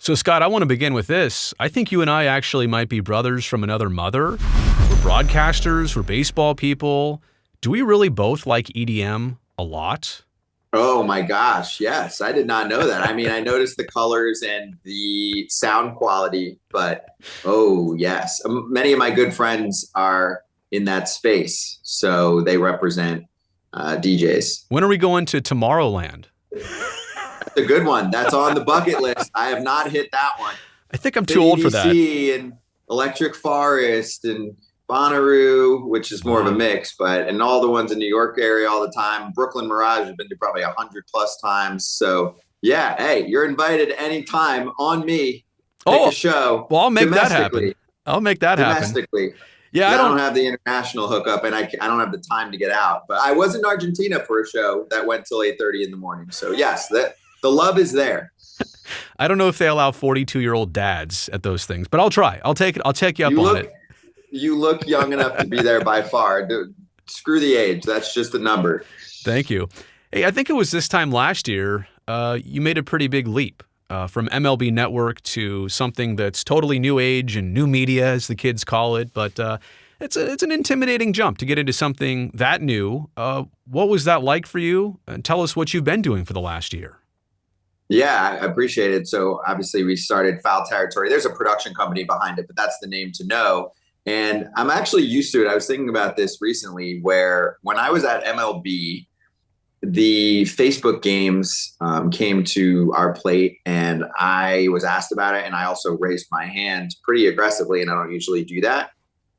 So, Scott, I want to begin with this. I think you and I actually might be brothers from another mother. We're broadcasters, we're baseball people. Do we really both like EDM a lot? Oh my gosh, yes. I did not know that. I mean, I noticed the colors and the sound quality, but oh yes. Many of my good friends are in that space, so they represent DJs. When are we going to Tomorrowland? That's a good one. That's on the bucket list. I have not hit that one. I think I'm too old for that. EDC and Electric Forest and Bonnaroo, which is more of a mix, and all the ones in New York area all the time. Brooklyn Mirage, I've been to probably 100 plus times. So yeah, hey, you're invited anytime on me. Pick a show. Well, I'll make that happen. I'll make that happen. Domestically. Yeah, I don't have the international hookup, and I don't have the time to get out. But I was in Argentina for a show that went till 8:30 in the morning. So yes, the love is there. I don't know if they allow 42-year-old dads at those things, but I'll try. I'll take it. I'll take you up on it. You look young enough to be there by far. Screw the age. That's just a number. Thank you. Hey, I think it was this time last year, you made a pretty big leap from MLB Network to something that's totally new age and new media, as the kids call it. But it's an intimidating jump to get into something that new. What was that like for you? And tell us what you've been doing for the last year. Yeah, I appreciate it. So obviously we started Foul Territory. There's a production company behind it, but that's the name to know. And I'm actually used to it. I was thinking about this recently where when I was at MLB, the Facebook games came to our plate and I was asked about it. And I also raised my hand pretty aggressively, and I don't usually do that.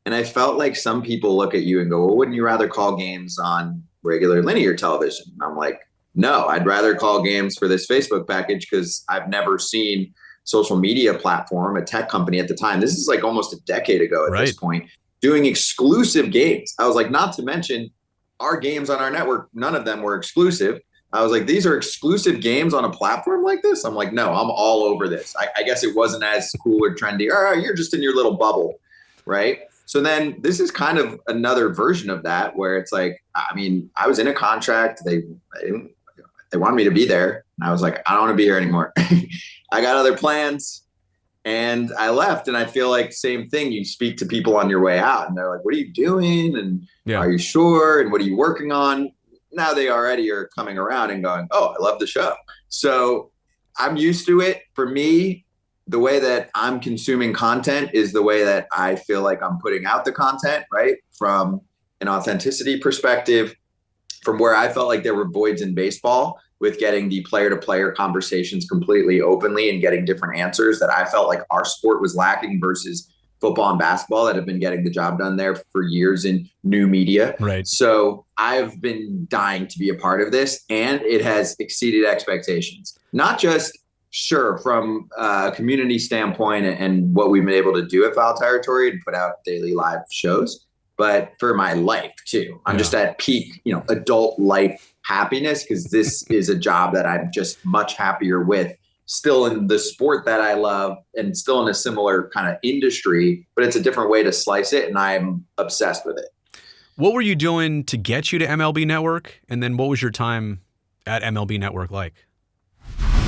And I felt like some people look at you and go, well, wouldn't you rather call games on regular linear television? And I'm like, no, I'd rather call games for this Facebook package because I've never seen social media platform, a tech company at the time. This is like almost a decade ago at this point, doing exclusive games. I was like, not to mention our games on our network, none of them were exclusive. I was like, these are exclusive games on a platform like this? I'm like, no, I'm all over this. I guess it wasn't as cool or trendy. You're just in your little bubble, right? So then this is kind of another version of that where it's like, I mean, I was in a contract. They wanted me to be there. And I was like, I don't want to be here anymore. I got other plans, and I left. And I feel like same thing. You speak to people on your way out and they're like, what are you doing? And are you sure? And what are you working on? Now they already are coming around and going, oh, I love the show. So I'm used to it. For me, the way that I'm consuming content is the way that I feel like I'm putting out the content, right? From an authenticity perspective, from where I felt like there were voids in baseball with getting the player-to-player conversations completely openly and getting different answers that I felt like our sport was lacking versus football and basketball that have been getting the job done there for years in new media. Right. So I've been dying to be a part of this, and it has exceeded expectations. Not just, sure, from a community standpoint and what we've been able to do at Foul Territory and put out daily live shows, but for my life too. I'm just at peak, adult life happiness, because this is a job that I'm just much happier with, still in the sport that I love and still in a similar kind of industry, but it's a different way to slice it, and I'm obsessed with it. What were you doing to get you to MLB Network? And then what was your time at MLB Network like?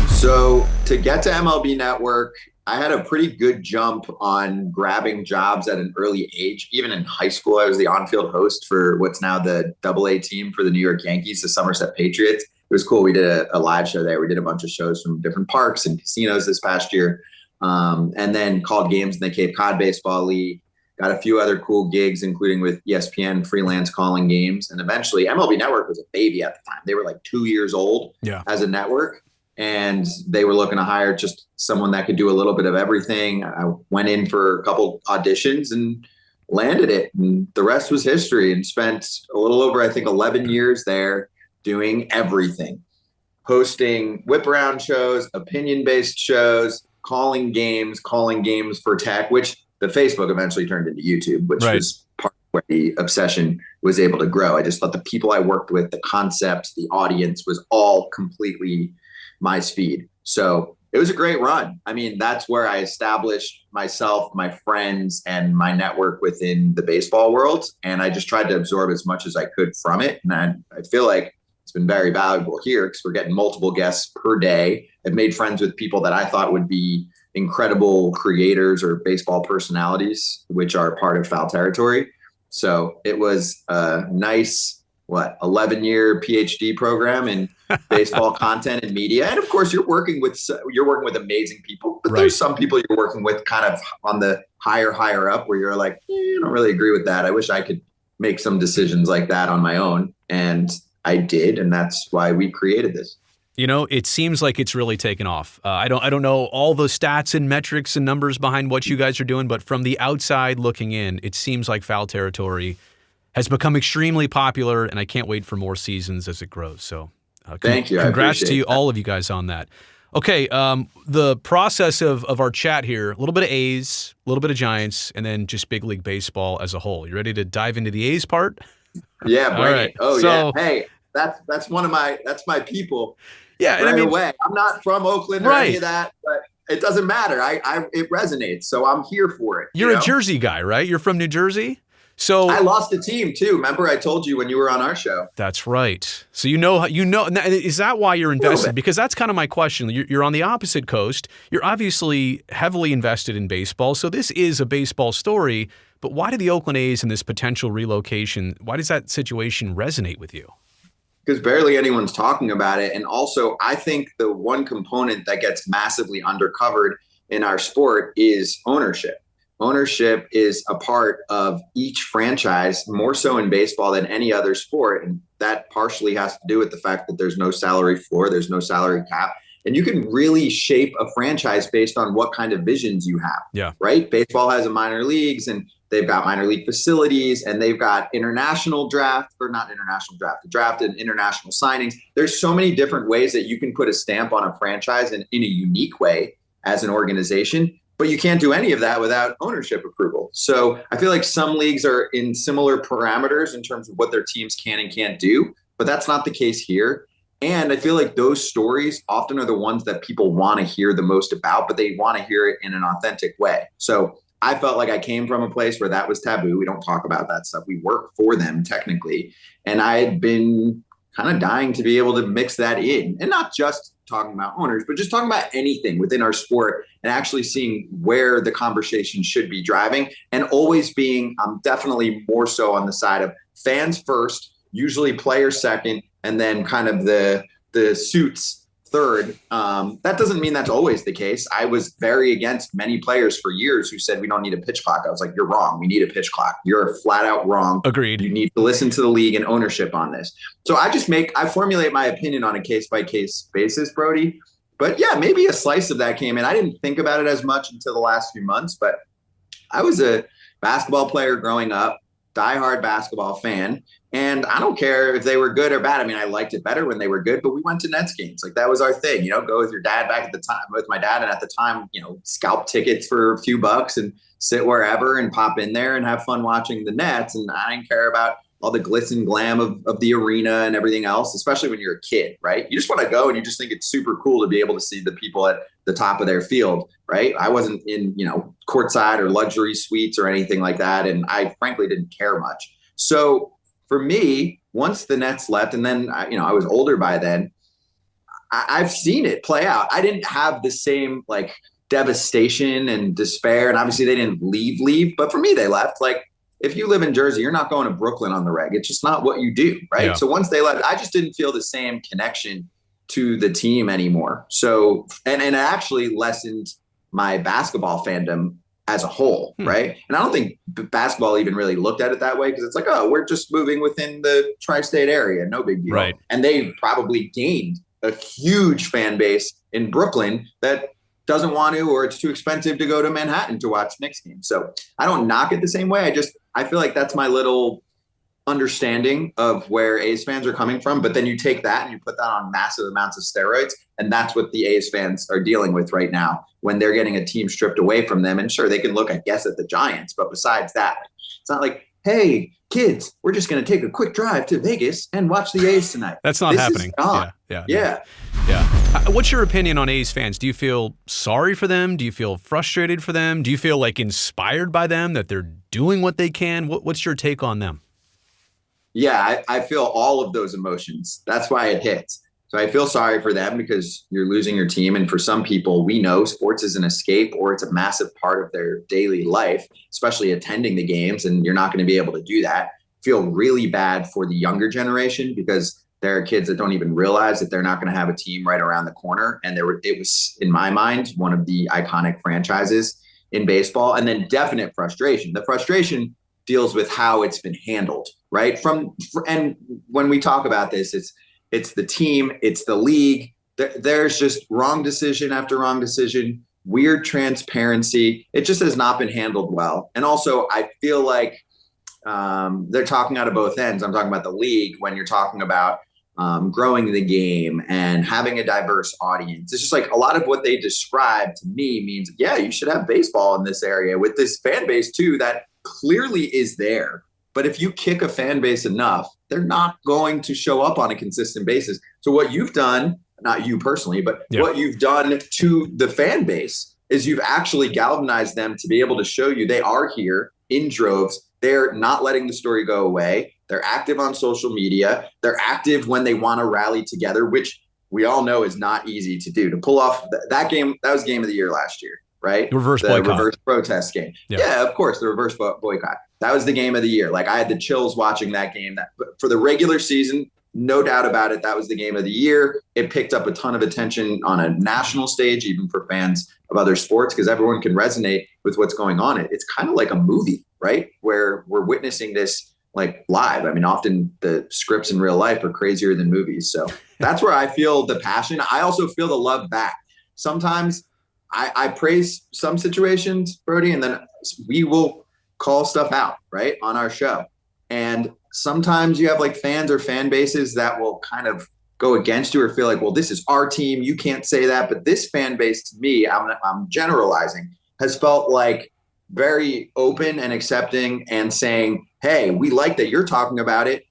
So to get to MLB Network, I had a pretty good jump on grabbing jobs at an early age. Even in high school, I was the on-field host for what's now the AA team for the New York Yankees, the Somerset Patriots. It was cool. We did a live show there. We did a bunch of shows from different parks and casinos this past year, and then called games in the Cape Cod Baseball League. Got a few other cool gigs, including with ESPN, freelance calling games. And eventually MLB Network was a baby at the time. They were like 2 years old as a network. And they were looking to hire just someone that could do a little bit of everything. I went in for a couple auditions and landed it. And the rest was history, and spent a little over, I think, 11 years there doing everything. Hosting whip around shows, opinion-based shows, calling games for tech, which the Facebook eventually turned into YouTube, which was part of where the obsession was able to grow. I just thought the people I worked with, the concepts, the audience was all completely my speed. So it was a great run. I mean, that's where I established myself, my friends, and my network within the baseball world. And I just tried to absorb as much as I could from it. And I feel like it's been very valuable here because we're getting multiple guests per day. I've made friends with people that I thought would be incredible creators or baseball personalities, which are part of Foul Territory. So it was a nice, 11-year PhD program in baseball content and media. And of course, you're working with amazing people, but there's some people you're working with kind of on the higher up where you're like, I don't really agree with that. I wish I could make some decisions like that on my own. And I did. And that's why we created this. You know, it seems like it's really taken off. I don't know all the stats and metrics and numbers behind what you guys are doing, but from the outside looking in, it seems like Foul Territory has become extremely popular, and I can't wait for more seasons as it grows. So thank you. Congrats to you, all of you guys on that. Okay, the process of our chat here, a little bit of A's, a little bit of Giants, and then just big league baseball as a whole. You ready to dive into the A's part? Yeah, bring it. Oh, so, yeah. Hey, that's my people. Yeah, right away. I'm not from Oakland or any of that, but it doesn't matter. It resonates, so I'm here for it. You're a Jersey guy, right? You're from New Jersey? So I lost a team too. Remember I told you when you were on our show. That's right. So you know, is that why you're invested? Because that's kind of my question. You're on the opposite coast. You're obviously heavily invested in baseball. So this is a baseball story, but why do the Oakland A's and this potential relocation, why does that situation resonate with you? Because barely anyone's talking about it. And also, I think the one component that gets massively undercovered in our sport is ownership. Ownership is a part of each franchise, more so in baseball than any other sport. And that partially has to do with the fact that there's no salary floor, there's no salary cap. And you can really shape a franchise based on what kind of visions you have. Yeah. Right? Baseball has a minor leagues and they've got minor league facilities and they've got international draft and international signings. There's so many different ways that you can put a stamp on a franchise in a unique way as an organization, but you can't do any of that without ownership approval. So I feel like some leagues are in similar parameters in terms of what their teams can and can't do, but that's not the case here. And I feel like those stories often are the ones that people want to hear the most about, but they want to hear it in an authentic way. So I felt like I came from a place where that was taboo. We don't talk about that stuff. We work for them technically. And I had been kind of dying to be able to mix that in, and not just talking about owners, but just talking about anything within our sport and actually seeing where the conversation should be driving, and always being, I'm definitely more so on the side of fans first, usually players second, and then kind of the suits third. That doesn't mean that's always the case. I was very against many players for years who said we don't need a pitch clock. I was like, you're wrong. We need a pitch clock. You're flat out wrong. Agreed. You need to listen to the league and ownership on this. So I formulate my opinion on a case-by-case basis, Brody. But yeah, maybe a slice of that came in. I didn't think about it as much until the last few months, but I was a basketball player growing up, diehard basketball fan. And I don't care if they were good or bad. I mean, I liked it better when they were good, but we went to Nets games. Like that was our thing, go with your dad back at the time, with my dad. And at the time, scalp tickets for a few bucks and sit wherever and pop in there and have fun watching the Nets. And I didn't care about all the glitz and glam of the arena and everything else, especially when you're a kid, right? You just want to go and you just think it's super cool to be able to see the people at the top of their field, right? I wasn't in, courtside or luxury suites or anything like that. And I frankly didn't care much. So for me, once the Nets left, and then, I was older by then, I've seen it play out. I didn't have the same devastation and despair. And obviously they didn't leave, but for me, they left. Like if you live in Jersey, you're not going to Brooklyn on the reg. It's just not what you do. Right. Yeah. So once they left, I just didn't feel the same connection to the team anymore. So, and it actually lessened my basketball fandom as a whole, right? And I don't think basketball even really looked at it that way, because it's like, oh, we're just moving within the tri-state area, no big deal. Right. And they probably gained a huge fan base in Brooklyn that doesn't want to, or it's too expensive to go to Manhattan to watch Knicks games. So I don't knock it the same way. I feel like that's my little understanding of where A's fans are coming from. But then you take that and you put that on massive amounts of steroids. And that's what the A's fans are dealing with right now when they're getting a team stripped away from them. And sure, they can look, I guess, at the Giants. But besides that, it's not like, hey, kids, we're just going to take a quick drive to Vegas and watch the A's tonight. That's not happening. Yeah. What's your opinion on A's fans? Do you feel sorry for them? Do you feel frustrated for them? Do you feel inspired by them, that they're doing what they can? What's your take on them? Yeah, I feel all of those emotions. That's why it hits. So I feel sorry for them because you're losing your team. And for some people, we know sports is an escape or it's a massive part of their daily life, especially attending the games. And you're not going to be able to do that. Feel really bad for the younger generation because there are kids that don't even realize that they're not going to have a team right around the corner. And it was, in my mind, one of the iconic franchises in baseball. And then definite frustration. The frustration deals with how it's been handled, right? And when we talk about this, it's the team, it's the league. There's just wrong decision after wrong decision, weird transparency. It just has not been handled well. And also, I feel like they're talking out of both ends. I'm talking about the league when you're talking about growing the game and having a diverse audience. It's just like a lot of what they describe to me means, yeah, you should have baseball in this area with this fan base too that clearly is there. But if you kick a fan base enough, they're not going to show up on a consistent basis. So what you've done, not you personally, but what you've done to the fan base is you've actually galvanized them to be able to show you they are here in droves. They're not letting the story go away. They're active on social media. They're active when they want to rally together, which we all know is not easy to do. To pull off that game, that was game of the year last year, right? Reverse protest game. Yeah, of course, the reverse boycott. That was the game of the year. Like I had the chills watching that game. But for the regular season, no doubt about it, that was the game of the year. It picked up a ton of attention on a national stage, even for fans of other sports, because everyone can resonate with what's going on. It's kind of like a movie, right? Where we're witnessing this like live. I mean, often the scripts in real life are crazier than movies. So that's where I feel the passion. I also feel the love back. Sometimes I praise some situations, Brody, and then we will call stuff out, right, on our show. And sometimes you have like fans or fan bases that will kind of go against you or feel like, well, this is our team, you can't say that. But this fan base, to me, I'm generalizing, has felt like very open and accepting and saying, hey, we like that you're talking about it.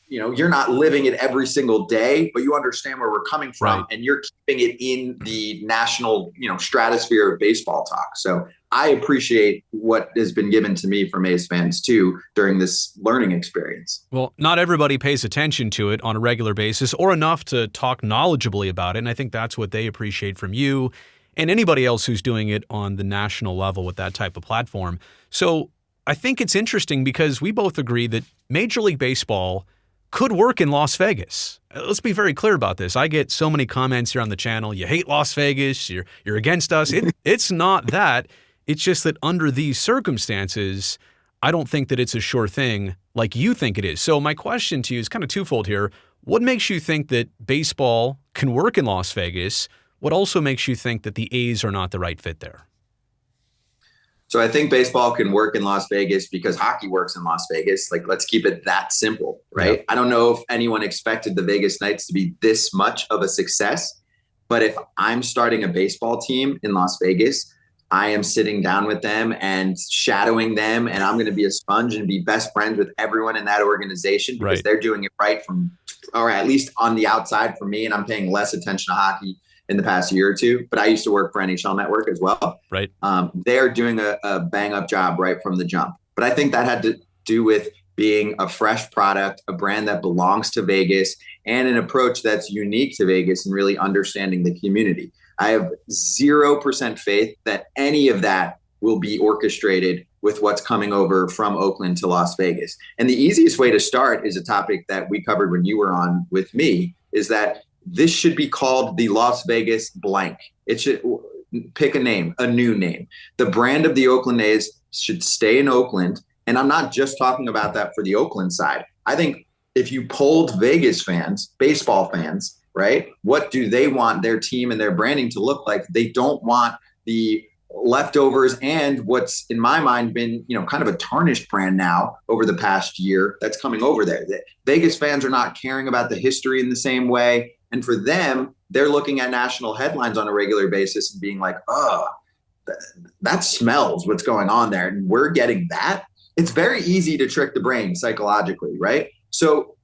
You know, you're not living it every single day, but you understand where we're coming from, and you're keeping it in the national, stratosphere of baseball talk. So I appreciate what has been given to me from A's fans too during this learning experience. Well, not everybody pays attention to it on a regular basis or enough to talk knowledgeably about it. And I think that's what they appreciate from you and anybody else who's doing it on the national level with that type of platform. So I think it's interesting because we both agree that Major League Baseball could work in Las Vegas. Let's be very clear about this. I get so many comments here on the channel. You hate Las Vegas. You're against us. It's not that. It's just that under these circumstances, I don't think that it's a sure thing like you think it is. So my question to you is kind of twofold here. What makes you think that baseball can work in Las Vegas? What also makes you think that the A's are not the right fit there? So I think baseball can work in Las Vegas because hockey works in Las Vegas. Like, let's keep it that simple, right? I don't know if anyone expected the Vegas Knights to be this much of a success, but if I'm starting a baseball team in Las Vegas, I am sitting down with them and shadowing them, and I'm going to be a sponge and be best friends with everyone in that organization because they're doing it right or at least on the outside for me, and I'm paying less attention to hockey in the past year or two, but I used to work for NHL Network as well. Right. They're doing a bang up job right from the jump. But I think that had to do with being a fresh product, a brand that belongs to Vegas, and an approach that's unique to Vegas and really understanding the community. I have 0% faith that any of that will be orchestrated with what's coming over from Oakland to Las Vegas. And the easiest way to start is a topic that we covered when you were on with me, is that this should be called the Las Vegas blank. It should pick a name, a new name. The brand of the Oakland A's should stay in Oakland. And I'm not just talking about that for the Oakland side. I think if you polled Vegas fans, baseball fans, right, what do they want their team and their branding to look like? They don't want the leftovers and what's in my mind been, kind of a tarnished brand now over the past year that's coming over there. The Vegas fans are not caring about the history in the same way. And for them, they're looking at national headlines on a regular basis and being like, oh, that smells what's going on there. And we're getting that. It's very easy to trick the brain psychologically, right? So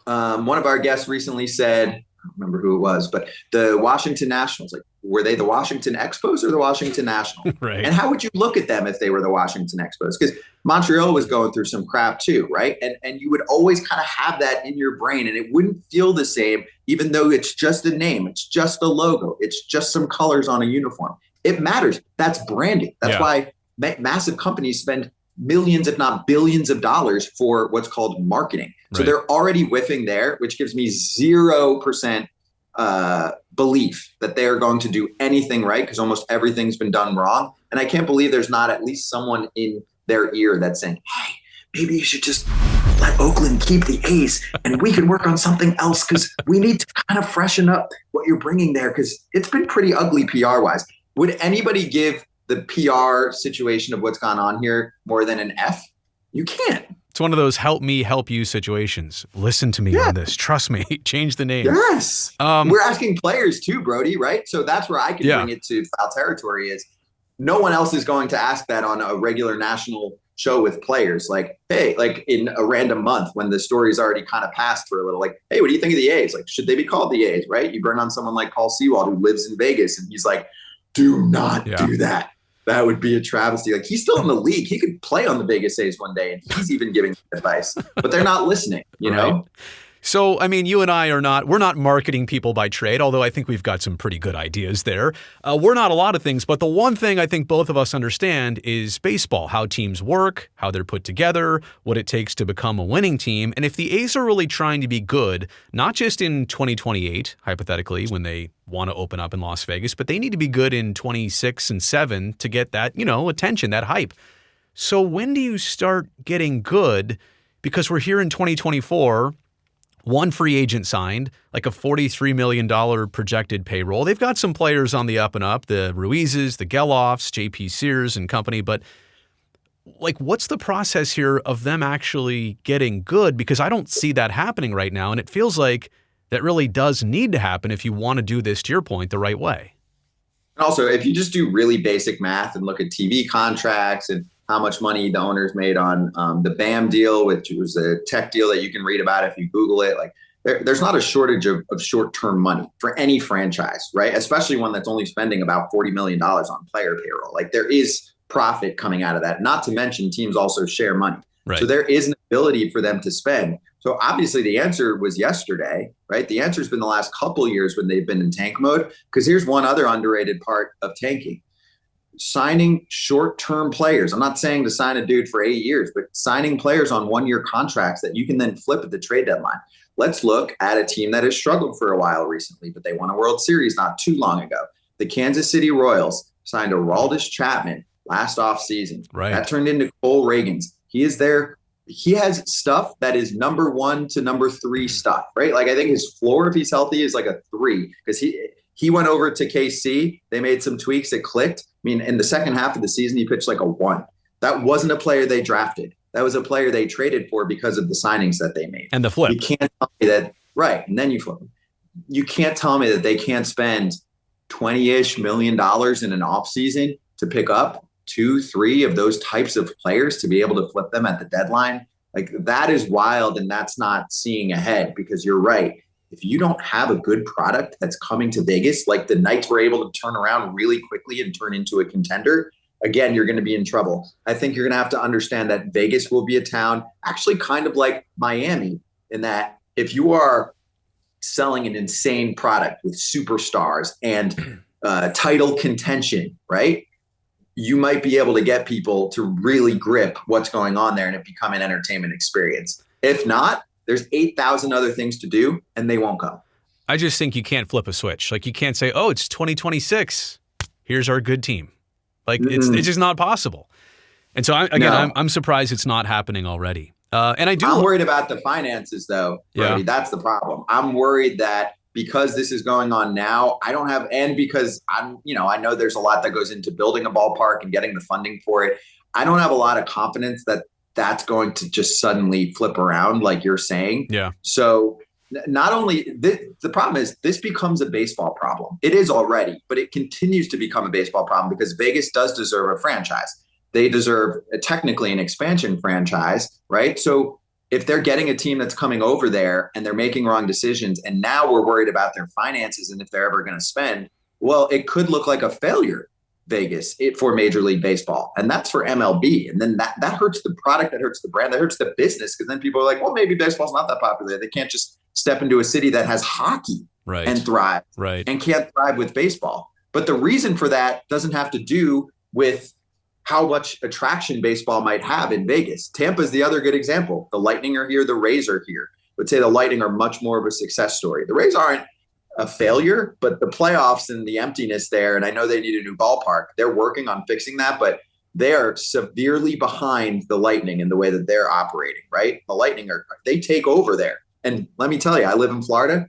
one of our guests recently said, don't remember who it was, but the Washington Nationals, like, were they the Washington Expos or the Washington Nationals? Right. And how would you look at them if they were the Washington Expos? Because Montreal was going through some crap too, right? And you would always kind of have that in your brain, and it wouldn't feel the same, even though it's just a name, it's just a logo, it's just some colors on a uniform. It matters. That's branding. That's why massive companies spend millions, if not billions of dollars for what's called marketing. So they're already whiffing there, which gives me 0% belief that they are going to do anything right, because almost everything's been done wrong. And I can't believe there's not at least someone in their ear that's saying, hey, maybe you should just let Oakland keep the A's and we can work on something else, because we need to kind of freshen up what you're bringing there, because it's been pretty ugly PR-wise. Would anybody give the PR situation of what's gone on here more than an F? You can't. It's one of those help me, help you situations. Listen to me on this. Trust me. Change the name. Yes. We're asking players too, Brody, right? So that's where I can bring it to foul territory is no one else is going to ask that on a regular national show with players. Like, hey, like in a random month when the story's already kind of passed for a little, like, hey, what do you think of the A's? Like, should they be called the A's, right? You bring on someone like Paul Sewald who lives in Vegas and he's like, do not do that. That would be a travesty. Like, he's still in the league. He could play on the Vegas A's one day, and he's even giving advice. But they're not listening, you know? So, I mean, you and I we're not marketing people by trade, although I think we've got some pretty good ideas there. We're not a lot of things, but the one thing I think both of us understand is baseball, how teams work, how they're put together, what it takes to become a winning team. And if the A's are really trying to be good, not just in 2028, hypothetically, when they want to open up in Las Vegas, but they need to be good in 26 and 7 to get that, attention, that hype. So when do you start getting good? Because we're here in 2024, one free agent signed, like a $43 million projected payroll. They've got some players on the up and up, the Ruizes, the Geloffs, JP Sears and company. But like, what's the process here of them actually getting good? Because I don't see that happening right now. And it feels like that really does need to happen if you want to do this, to your point, the right way. And also, if you just do really basic math and look at TV contracts and how much money the owners made on the BAM deal, which was a tech deal that you can read about if you Google it. Like, there's not a shortage of short-term money for any franchise, right? Especially one that's only spending about $40 million on player payroll. Like, there is profit coming out of that. Not to mention teams also share money. Right. So there is an ability for them to spend. So obviously the answer was yesterday, right? The answer has been the last couple of years when they've been in tank mode. Because here's one other underrated part of tanking. Signing short-term players. I'm not saying to sign a dude for 8 years, but signing players on one-year contracts that you can then flip at the trade deadline. Let's look at a team that has struggled for a while recently, but they won a World Series not too long ago. The Kansas City Royals signed Aroldis Chapman last offseason. Right. That turned into Cole Reagans. He is there. He has stuff that is number 1 to number 3 stuff, right? Like, I think his floor, if he's healthy, is like a 3, because he went over to KC. They made some tweaks. It clicked. I mean, in the second half of the season, he pitched like a 1. That wasn't a player they drafted. That was a player they traded for because of the signings that they made. And the flip. You can't tell me that, right, and then you flip them. You can't tell me that they can't spend $20-ish million in an offseason to pick up 2-3 of those types of players to be able to flip them at the deadline. Like, that is wild, and that's not seeing ahead, because you're right. If you don't have a good product that's coming to Vegas, like the Knights were able to turn around really quickly and turn into a contender, again, you're going to be in trouble. I think you're going to have to understand that Vegas will be a town actually kind of like Miami, in that if you are selling an insane product with superstars and title contention, right, you might be able to get people to really grip what's going on there and it become an entertainment experience. If not, there's 8,000 other things to do, and they won't come. I just think you can't flip a switch. Like, you can't say, oh, it's 2026. Here's our good team. Like, it's just not possible. And so, I'm surprised it's not happening already. And I'm worried about the finances, though, Brody. Yeah. That's the problem. I'm worried that because this is going on now, because I know there's a lot that goes into building a ballpark and getting the funding for it. I don't have a lot of confidence that that's going to just suddenly flip around like you're saying. Yeah. So not only the problem is this becomes a baseball problem. It is already, but it continues to become a baseball problem because Vegas does deserve a franchise. They deserve technically an expansion franchise, right? So if they're getting a team that's coming over there and they're making wrong decisions, and now we're worried about their finances and if they're ever going to spend, well, it could look like a failure, Vegas, for Major League Baseball. And that's for MLB. And then that hurts the product, that hurts the brand, that hurts the business, because then people are like, well, maybe baseball's not that popular. They can't just step into a city that has hockey and thrive and can't thrive with baseball. But the reason for that doesn't have to do with how much attraction baseball might have in Vegas. Tampa is the other good example. The Lightning are here. The Rays are here. I would say the Lightning are much more of a success story. The Rays aren't a failure, but the playoffs and the emptiness there, and I know they need a new ballpark. They're working on fixing that, but they are severely behind the Lightning in the way that they're operating, right? The Lightning they take over there. And let me tell you, I live in Florida.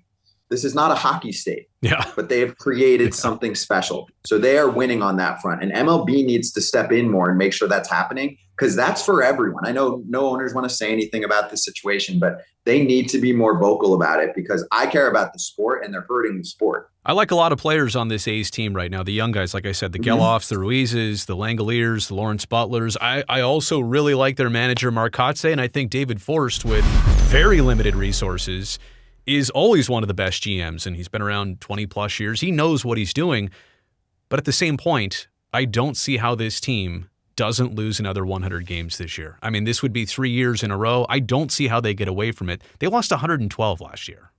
This is not a hockey state, but they have created something special. So they are winning on that front. And MLB needs to step in more and make sure that's happening, because that's for everyone. I know no owners want to say anything about the situation, but they need to be more vocal about it, because I care about the sport and they're hurting the sport. I like a lot of players on this A's team right now. The young guys, like I said, the Geloffs, the Ruizes, the Langoliers, the Lawrence Butlers. I also really like their manager, Mark Kotsay, and I think David Forst, with very limited resources, is always one of the best GMs, and he's been around 20-plus years. He knows what he's doing. But at the same point, I don't see how this team doesn't lose another 100 games this year. I mean, this would be 3 years in a row. I don't see how they get away from it. They lost 112 last year.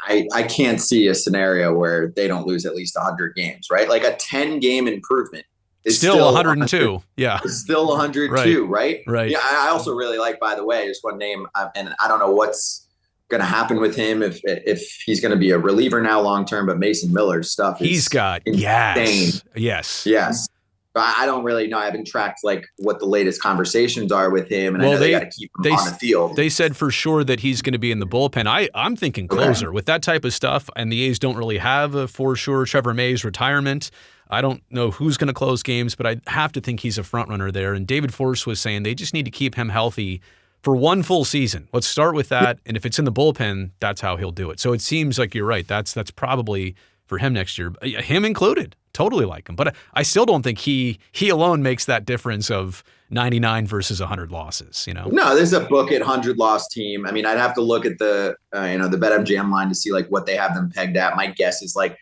I can't see a scenario where they don't lose at least 100 games, right? Like a 10-game improvement is still 102. Yeah. It's still 102, right? Right. Yeah, I also really like, by the way, just one name, and I don't know what's going to happen with him if he's going to be a reliever now long term, but Mason Miller's stuff is he's got insane. Yes. But I don't really know. I haven't tracked like what the latest conversations are with him, and I know they got to keep him on the field. They said for sure that he's going to be in the bullpen. I'm thinking closer with that type of stuff, and the A's don't really have a for sure Trevor May's retirement. I don't know who's going to close games, but I have to think he's a front runner there. And David Forst was saying they just need to keep him healthy for one full season. Let's start with that. And if it's in the bullpen, that's how he'll do it. So it seems like you're right. That's probably for him next year, him included. Totally like him. But I still don't think he alone makes that difference of 99 versus 100 losses, you know? No, there's a book at 100 loss team. I mean, I'd have to look at the BetMGM line to see like what they have them pegged at. My guess is like,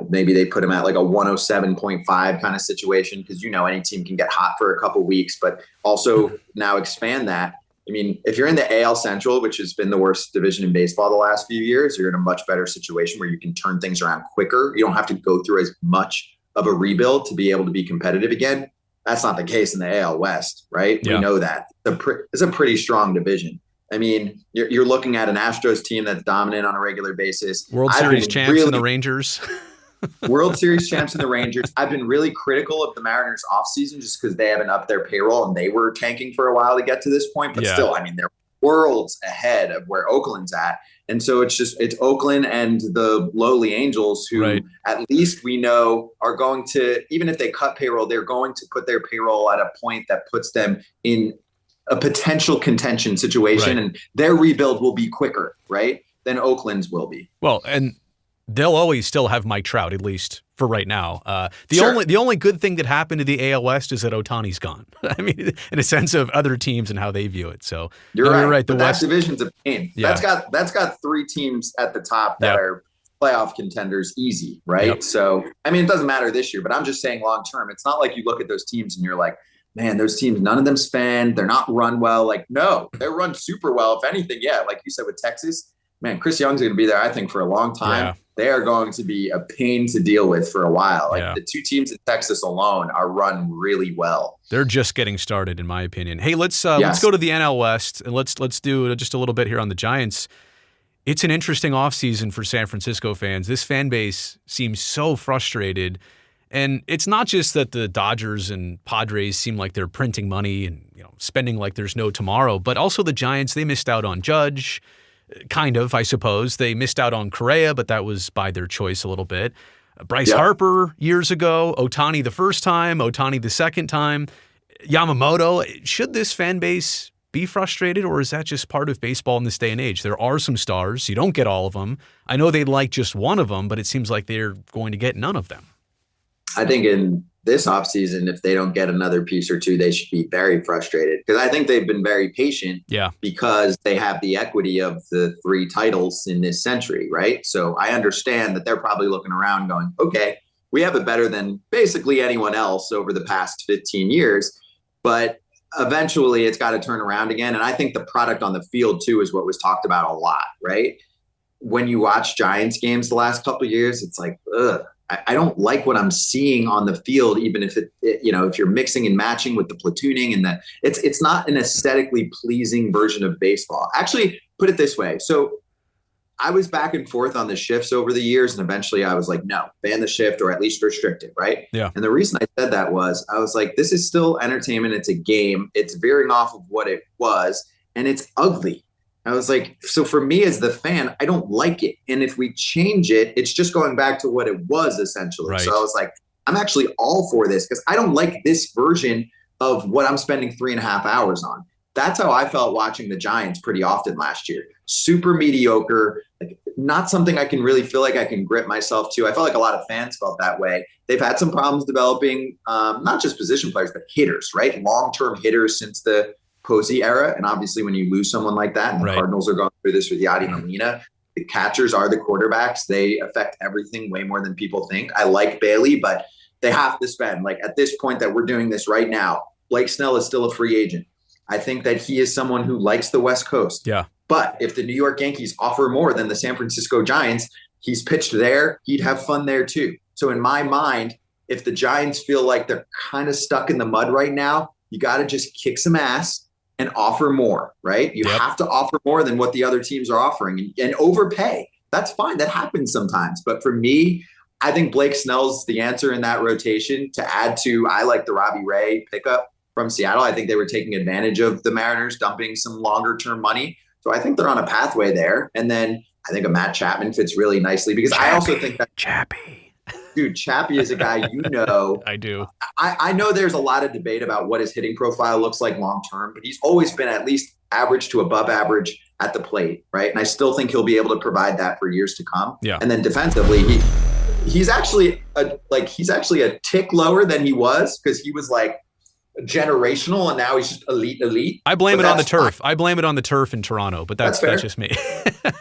maybe they put him at like a 107.5 kind of situation, because, any team can get hot for a couple weeks, but also now expand that. I mean, if you're in the AL Central, which has been the worst division in baseball the last few years, you're in a much better situation where you can turn things around quicker. You don't have to go through as much of a rebuild to be able to be competitive again. That's not the case in the AL West, right? Yeah. We know that. It's a pretty strong division. I mean, you're looking at an Astros team that's dominant on a regular basis. World Series champs in the Rangers. World Series champs in the Rangers. I've been really critical of the Mariners offseason just because they haven't upped their payroll, and they were tanking for a while to get to this point. But still, I mean, they're worlds ahead of where Oakland's at. And so it's Oakland and the lowly Angels who at least we know are going to, even if they cut payroll, they're going to put their payroll at a point that puts them in a potential contention situation, and their rebuild will be quicker, than Oakland's will be. Well, and they'll always still have Mike Trout, at least for right now. The only good thing that happened to the AL West is that Ohtani's gone. I mean, in a sense of other teams and how they view it. So you're right. The West division's a pain. Yeah. That's got three teams at the top that are playoff contenders easy, right? Yep. So I mean, it doesn't matter this year, but I'm just saying long term. It's not like you look at those teams and you're like, man, those teams, none of them spend. They're not run well. Like, no, they're run super well. If anything, like you said with Texas, man, Chris Young's going to be there, I think, for a long time. Yeah. They are going to be a pain to deal with for a while. Like the two teams in Texas alone are run really well. They're just getting started, in my opinion. Hey, let's go to the NL West, and let's do just a little bit here on the Giants. It's an interesting offseason for San Francisco fans. This fan base seems so frustrated. And it's not just that the Dodgers and Padres seem like they're printing money and spending like there's no tomorrow, but also the Giants, they missed out on Judge. Kind of, I suppose. They missed out on Correa, but that was by their choice a little bit. Bryce Harper years ago, Ohtani the first time, Ohtani the second time, Yamamoto. Should this fan base be frustrated, or is that just part of baseball in this day and age? There are some stars. You don't get all of them. I know they'd like just one of them, but it seems like they're going to get none of them. I think in this offseason, if they don't get another piece or two, they should be very frustrated, because I think they've been very patient because they have the equity of the 3 titles in this century, right? So I understand that they're probably looking around going, okay, we have it better than basically anyone else over the past 15 years, but eventually it's got to turn around again. And I think the product on the field too is what was talked about a lot, right? When you watch Giants games the last couple of years, it's like, ugh. I don't like what I'm seeing on the field, even if if you're mixing and matching with the platooning and that it's not an aesthetically pleasing version of baseball. Actually, put it this way. So I was back and forth on the shifts over the years, and eventually I was like, no, ban the shift or at least restrict it, right? Yeah. And the reason I said that was I was like, this is still entertainment. It's a game. It's veering off of what it was, and it's ugly. I was like, so for me as the fan, I don't like it. And if we change it, it's just going back to what it was essentially. Right. So I was like, I'm actually all for this, because I don't like this version of what I'm spending 3.5 hours on. That's how I felt watching the Giants pretty often last year. Super mediocre, like not something I can really feel like I can grip myself to. I felt like a lot of fans felt that way. They've had some problems developing, not just position players, but hitters, right? Long-term hitters since the Posey era. And obviously when you lose someone like that, and the Cardinals are going through this with Yadi Molina, the catchers are the quarterbacks. They affect everything way more than people think. I like Bailey, but they have to spend. Like at this point that we're doing this right now, Blake Snell is still a free agent. I think that he is someone who likes the West Coast. Yeah. But if the New York Yankees offer more than the San Francisco Giants, he's pitched there, he'd have fun there too. So in my mind, if the Giants feel like they're kind of stuck in the mud right now, you got to just kick some ass and offer more, right? You have to offer more than what the other teams are offering and overpay. That's fine. That happens sometimes. But for me, I think Blake Snell's the answer in that rotation to add to, I like the Robbie Ray pickup from Seattle. I think they were taking advantage of the Mariners dumping some longer term money. So I think they're on a pathway there. And then I think a Matt Chapman fits really nicely, because I also think that Dude, Chappie is a guy I do. I know there's a lot of debate about what his hitting profile looks like long term, but he's always been at least average to above average at the plate, right? And I still think he'll be able to provide that for years to come. Yeah. And then defensively, he's actually a tick lower than he was, because he was like generational and now he's just elite. I blame it on the turf. I blame it on the turf in Toronto, but that's just me.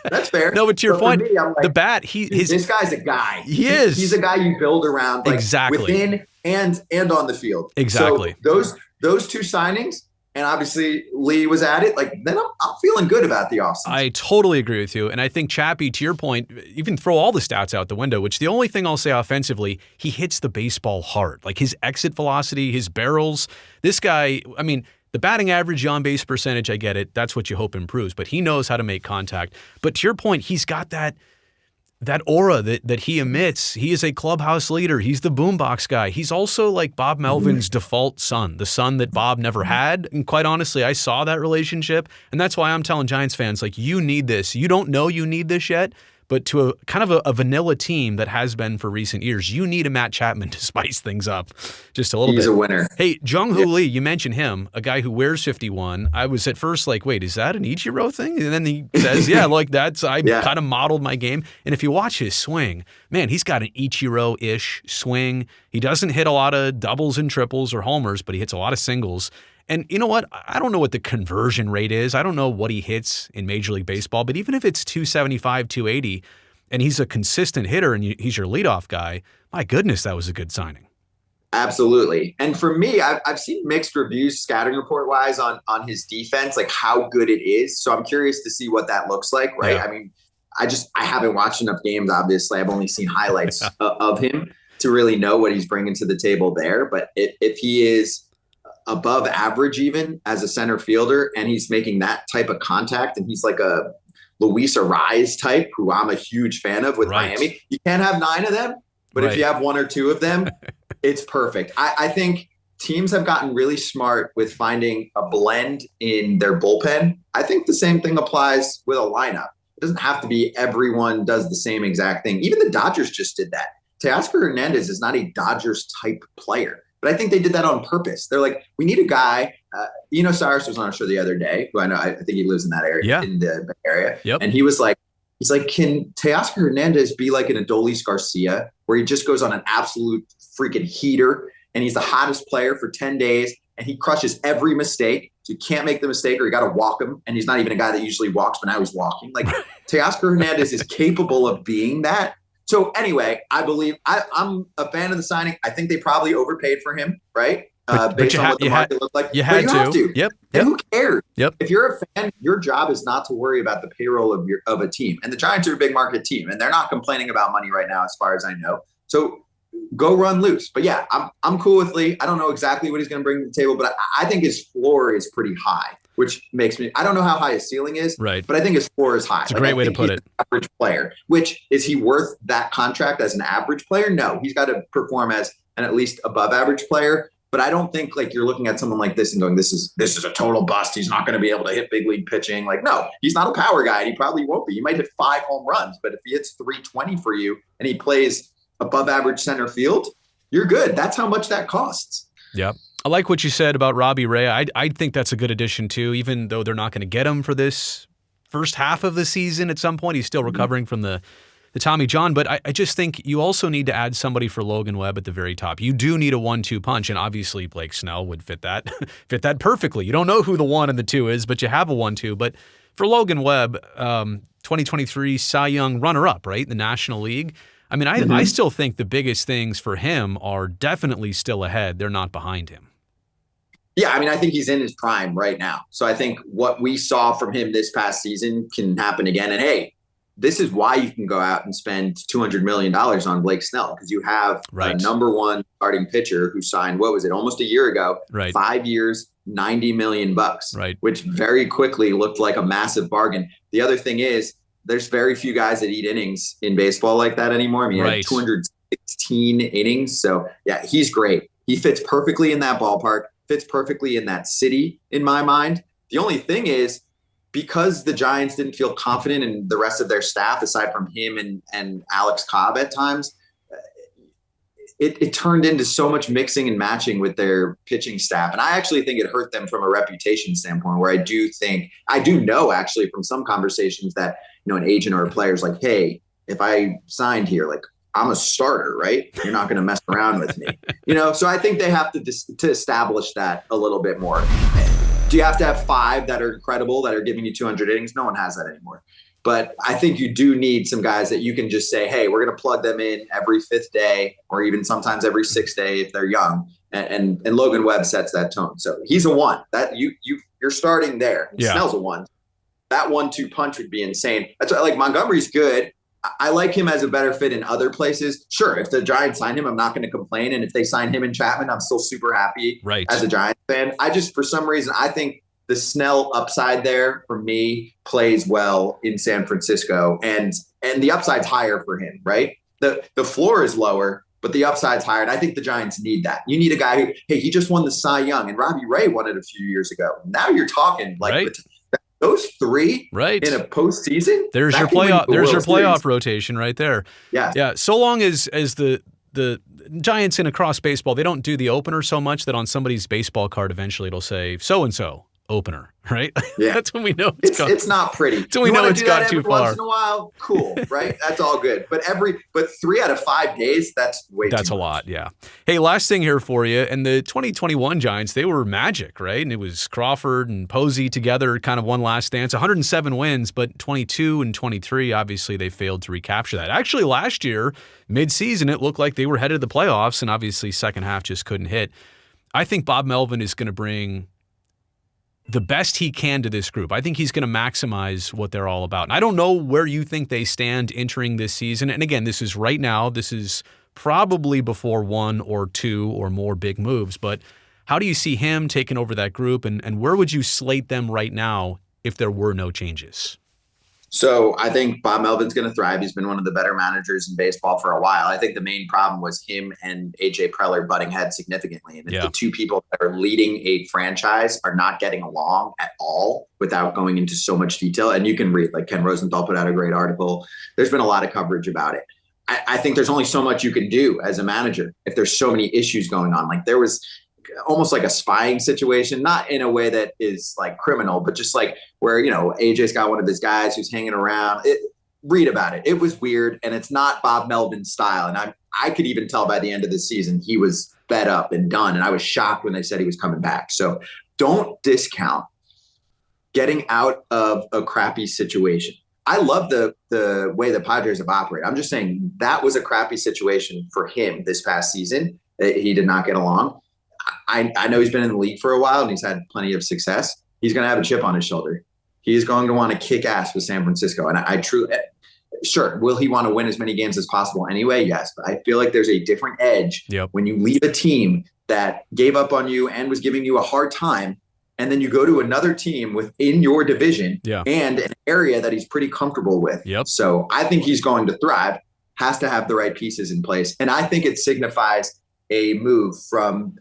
That's fair. No, but to your point, me, like, the bat, this guy's a guy. He is. He's a guy you build around, like, exactly, within and on the field. Exactly. So those two signings, and obviously Lee was at it, like, then I'm feeling good about the offseason. I totally agree with you. And I think Chappie, to your point, even throw all the stats out the window, which the only thing I'll say offensively, he hits the baseball hard. Like his exit velocity, his barrels. This guy, I mean, the batting average, on-base percentage, I get it. That's what you hope improves. But he knows how to make contact. But to your point, he's got that aura that he emits. He is a clubhouse leader. He's the boombox guy. He's also like Bob Melvin's default son, the son that Bob never had. And quite honestly, I saw that relationship. And that's why I'm telling Giants fans, like, you need this. You don't know you need this yet, but to a kind of a vanilla team that has been for recent years, you need a Matt Chapman to spice things up just a little bit. He's a winner. Hey, Jung-Hoo Lee, you mentioned him, a guy who wears 51. I was at first like, wait, is that an Ichiro thing? And then he says, yeah, like I kind of modeled my game. And if you watch his swing, man, he's got an Ichiro-ish swing. He doesn't hit a lot of doubles and triples or homers, but he hits a lot of singles. And you know what? I don't know what the conversion rate is. I don't know what he hits in Major League Baseball, but even if it's 275, 280, and he's a consistent hitter and he's your leadoff guy, my goodness, that was a good signing. Absolutely. And for me, I've seen mixed reviews scouting report wise on his defense, like how good it is. So I'm curious to see what that looks like, right? Yeah. I mean, I haven't watched enough games, obviously. I've only seen highlights of him to really know what he's bringing to the table there. But if he is above average even as a center fielder and he's making that type of contact, and he's like a Luis Arraez type, who I'm a huge fan of with Miami. You can't have 9 of them, but if you have 1 or 2 of them, it's perfect. I think teams have gotten really smart with finding a blend in their bullpen. I think the same thing applies with a lineup. It doesn't have to be everyone does the same exact thing. Even the Dodgers just did that. Teoscar Hernandez is not a Dodgers type player, but I think they did that on purpose. They're like, we need a guy. Cyrus was on a show the other day, who I think he lives in that area, in the area. Yep. And he's like, can Teoscar Hernandez be like an Adolis Garcia, where he just goes on an absolute freaking heater and he's the hottest player for 10 days, and he crushes every mistake. So you can't make the mistake or you got to walk him. And he's not even a guy that usually walks, but now he's walking. Like Teoscar Hernandez is capable of being that. So anyway, I believe I'm a fan of the signing. I think they probably overpaid for him, right? Based on what the market looked like. You have to. Yep. And who cares? Yep. If you're a fan, your job is not to worry about the payroll of a team. And the Giants are a big market team, and they're not complaining about money right now, as far as I know. So go run loose. But yeah, I'm cool with Lee. I don't know exactly what he's going to bring to the table, but I think his floor is pretty high, which makes me, I don't know how high his ceiling is, right? But I think his floor is high. It's a great way to put it. Average player, which is he worth that contract as an average player? No, he's got to perform as an at least above average player. But I don't think like you're looking at someone like this and going, this is a total bust. He's not going to be able to hit big league pitching. Like, no, he's not a power guy. And he probably won't be. He might hit 5 home runs, but if he hits 320 for you and he plays above average center field, you're good. That's how much that costs. Yep. I like what you said about Robbie Ray. I think that's a good addition too, even though they're not going to get him for this first half of the season. At some point, he's still recovering from the Tommy John. But I just think you also need to add somebody for Logan Webb at the very top. You do need a 1-2 punch, and obviously Blake Snell would fit that perfectly. You don't know who the 1 and the 2 is, but you have a 1-2. But for Logan Webb, 2023 Cy Young runner-up, right, in the National League. I mean, I still think the biggest things for him are definitely still ahead. They're not behind him. Yeah, I mean, I think he's in his prime right now. So I think what we saw from him this past season can happen again. And hey, this is why you can go out and spend $200 million on Blake Snell, because you have a number 1 starting pitcher who signed, what was it, almost a year ago, 5 years, $90 million, which very quickly looked like a massive bargain. The other thing is, there's very few guys that eat innings in baseball like that anymore. I mean, he had 216 innings. So yeah, he's great. He fits perfectly in that ballpark, fits perfectly in that city, in my mind. The only thing is, because the Giants didn't feel confident in the rest of their staff, aside from him and Alex Cobb at times, it turned into so much mixing and matching with their pitching staff. And I actually think it hurt them from a reputation standpoint, where I do know actually from some conversations that, an agent or a player's like, hey, if I signed here, like, I'm a starter, right? You're not going to mess around with me, So I think they have to establish that a little bit more. Do you have to have 5 that are incredible, that are giving you 200 innings? No one has that anymore. But I think you do need some guys that you can just say, hey, we're going to plug them in every 5th day, or even sometimes every 6th day if they're young. And Logan Webb sets that tone. So he's a 1. That you're starting there. Yeah. Snell's a 1. That 1-2 punch would be insane. That's why, like, Montgomery's good. I like him as a better fit in other places. Sure, if the Giants sign him, I'm not going to complain. And if they sign him and Chapman, I'm still super happy as a Giants fan. For some reason, I think the Snell upside there for me plays well in San Francisco, and the upside's higher for him, right? The floor is lower, but the upside's higher. And I think the Giants need that. You need a guy who, hey, he just won the Cy Young, and Robbie Ray won it a few years ago. Now you're talking like those 3 in a postseason. There's your playoff rotation right there. Yeah. Yeah. So long as the Giants in across baseball, they don't do the opener so much that on somebody's baseball card eventually it'll say so-and-so opener, right? Yeah. That's when we know it's not pretty. That's when we know it's got too far. Once in a while, cool, right? That's all good. But 3 out of 5 days, that's way too much. That's a lot, yeah. Hey, last thing here for you. And the 2021 Giants, they were magic, right? And it was Crawford and Posey together, kind of one last dance. 107 wins, but 22 and 23, obviously they failed to recapture that. Actually, last year, mid-season, it looked like they were headed to the playoffs, and obviously second half just couldn't hit. I think Bob Melvin is going to bring the best he can to this group. I think he's going to maximize what they're all about. And I don't know where you think they stand entering this season. And again, this is right now. This is probably before 1 or 2 or more big moves. But how do you see him taking over that group? And where would you slate them right now if there were no changes? So I think Bob Melvin's going to thrive. He's been one of the better managers in baseball for a while. I think the main problem was him and AJ Preller butting heads significantly. And if the 2 people that are leading a franchise are not getting along at all, without going into so much detail, and you can read, like Ken Rosenthal put out a great article. There's been a lot of coverage about it. I think there's only so much you can do as a manager if there's so many issues going on. Like there was almost like a spying situation, not in a way that is like criminal, but just like where, AJ's got one of his guys who's hanging around. Read about it. It was weird, and it's not Bob Melvin's style. And I could even tell by the end of the season, he was fed up and done. And I was shocked when they said he was coming back. So don't discount getting out of a crappy situation. I love the way the Padres have operated. I'm just saying that was a crappy situation for him this past season. He did not get along. I know he's been in the league for a while and he's had plenty of success. He's going to have a chip on his shoulder. He is going to want to kick ass with San Francisco. And I truly, sure, will he want to win as many games as possible anyway? Yes. But I feel like there's a different edge when you leave a team that gave up on you and was giving you a hard time, and then you go to another team within your division and an area that he's pretty comfortable with. So I think he's going to thrive, has to have the right pieces in place. And I think it signifies a move from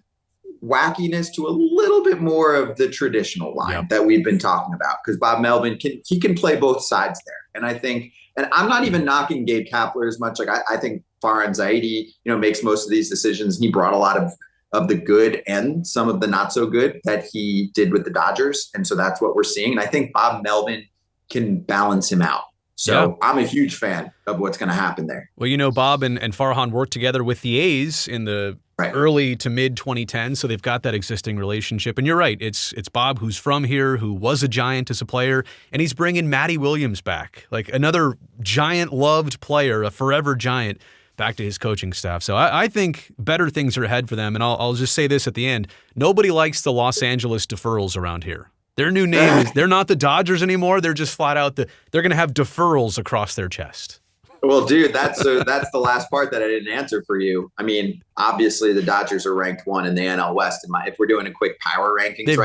wackiness to a little bit more of the traditional line that we've been talking about, because Bob Melvin can play both sides there. And I think, and I'm not even knocking Gabe Kapler as much. Like I think Farhan Zaidi, makes most of these decisions. He brought a lot of the good and some of the not so good that he did with the Dodgers. And so that's what we're seeing. And I think Bob Melvin can balance him out. So I'm a huge fan of what's going to happen there. Well, Bob and Farhan worked together with the A's in the early to mid 2010s, so they've got that existing relationship. And you're right, it's Bob who's from here, who was a Giant as a player, and he's bringing Matty Williams back, like another Giant loved player, a forever Giant, back to his coaching staff. So I think better things are ahead for them. And I'll just say this at the end: nobody likes the Los Angeles deferrals around here. Their new name is, they're not the Dodgers anymore. They're just flat out they're going to have deferrals across their chest. Well, dude, that's the last part that I didn't answer for you. I mean, obviously the Dodgers are ranked 1 in the NL West. If we're doing a quick power rankings, they've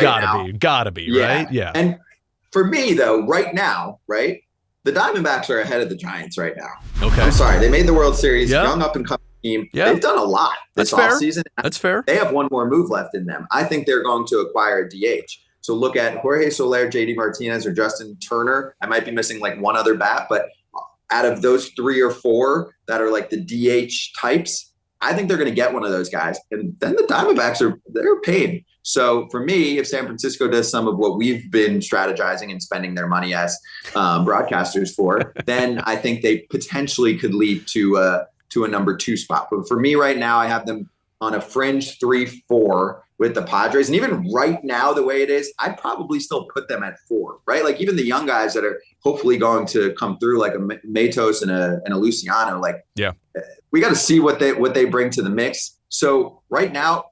gotta be, right? Yeah. And for me though, right now, the Diamondbacks are ahead of the Giants right now. Okay. I'm sorry, they made the World Series, young up and coming team. They've done a lot this offseason. That's fair. They have one more move left in them. I think they're going to acquire a DH. So look at Jorge Soler, JD Martinez, or Justin Turner. I might be missing like one other bat, but out of those 3 or 4 that are like the DH types, I think they're going to get one of those guys. And then the Diamondbacks they're paid. So for me, if San Francisco does some of what we've been strategizing and spending their money as broadcasters for, then I think they potentially could lead to a number 2 spot. But for me right now, I have them on a fringe 3-4 with the Padres. And even right now, the way it is, I'd probably still put them at 4, right? Like even the young guys that are hopefully going to come through, like a Matos and a Luciano, we got to see what they bring to the mix. So right now,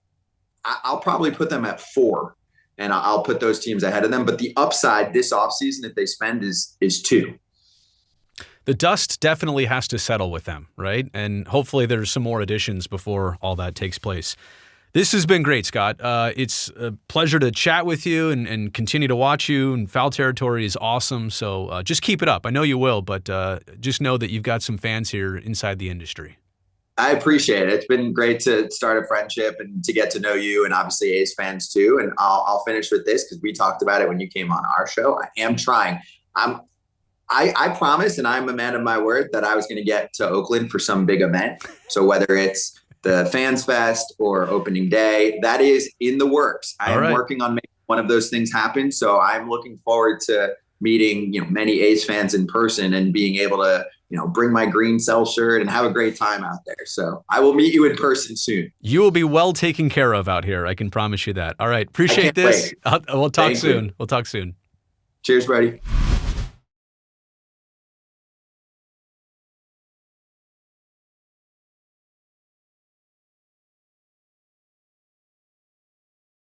I'll probably put them at 4, and I'll put those teams ahead of them. But the upside this offseason, if they spend, is 2. The dust definitely has to settle with them, right? And hopefully there's some more additions before all that takes place. This has been great, Scott. It's a pleasure to chat with you and continue to watch you. And Foul Territory is awesome. So just keep it up. I know you will, but just know that you've got some fans here inside the industry. I appreciate it. It's been great to start a friendship and to get to know you, and obviously A's fans too. And I'll finish with this because we talked about it when you came on our show. I am trying. I promised, and I'm a man of my word, that I was going to get to Oakland for some big event. So whether it's the Fans Fest or opening day, that is in the works. I am working on making one of those things happen. So I'm looking forward to meeting, many A's fans in person and being able to, bring my green cell shirt and have a great time out there. So I will meet you in person soon. You will be well taken care of out here. I can promise you that. All right. Appreciate this. We'll talk soon. We'll talk soon. Cheers, buddy.